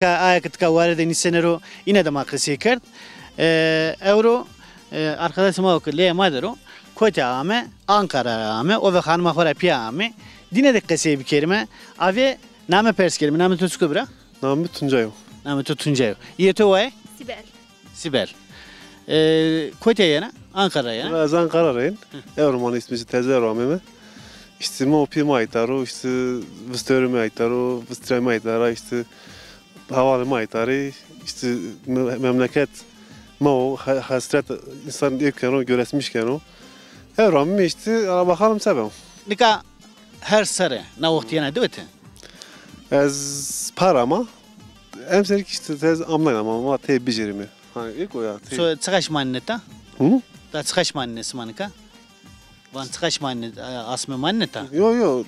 Ayakıtka vardı nisenero yine de makresi kert. Euro arkadaşım o ki madero Koca ame Ankara ame o ve hanıma para piya ame dine de kese bir kelime ave name pers kelime name tutku bırak. Name Tuncayo. Name Tuncayo. Yeto vay? Sibel. Sibel. Koca yana Ankara yana. Biraz Ankara'yım. Evroman ismisi teze Romeme. İşte Mopi Maytaro, işte Vistörü Maytaro, Vistre Maytara, işte Havalı Maytari, işte memleket Mao hasret insan diyorken o göresmişken o. Evroman işte bakalım sebem. Nika her sarı na vakti yana değil mi? Ez parama emselik işte tez amlayam ama te becerimi. Hani ilk o ya. So çıkaş manneta? Hı? Da çıkaş mannesi manika? Van çıkaş mannet asme manneta? Yo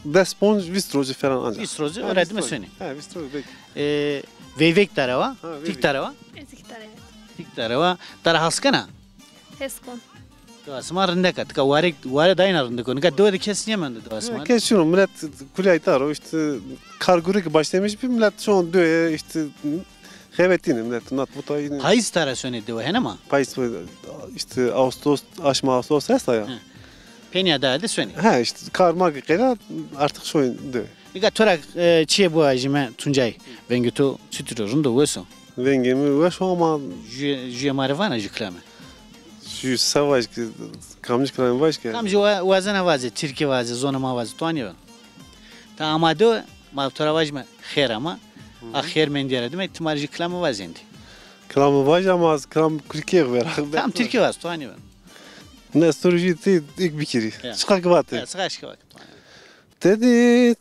desponj vistrocu falan ancak. Vistrocu öğretim söyle. He vistrocu bek. Veyvek tarava, Veyvek. tik tarava, Eziktar evet. tik tarava. Tara haskana. Heskon. Doğasıma rındaka. Tika vare dayına rındaka. Nika doğru kesin yemen de doğasıma. Kes şunu millet kulaytaro işte kargurik başlamış bir millet şu an diyor işte hevetini millet nat bu tayini. Payız tara söyle diyor hen ama. Payız işte Ağustos aşma Ağustos hesta ya. Penya da de söyle. He işte karmak kadar artık şu diyor. Nika torak çiye bu ajime Tuncay. Vengutu sütürürün de uvesu. Vengemi ve şu ama Jüye marivana jüklame. şu savaş kamcı kıran baş ki. Tam jüye vazana vazı, Türkiye vazı, zonama vazı tuanıyor. Ta amado mavtora vazme khair ama. Akher men diyere demek ihtimal jüklame vazindi. Kıramı baş ama kıram Türkiye ver. Tam Türkiye vazı tuanıyor. Ne sorucu ilk bir kere. Çıkak batı. Sıkaş ki vakit. Tedi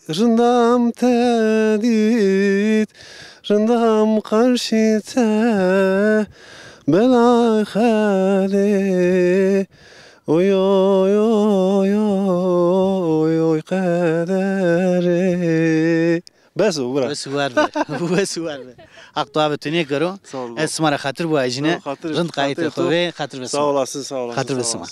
rındam tedit rındam karşı te bela khale oy oy oy oy oy kadere bes o bırak. Bes var be. Bes var be. Aktu abi tüne karo. Esmara hatır bu ajine. Rınd kayıtı kove hatır besma. Sağ olasın sağ olasın. Hatır besma.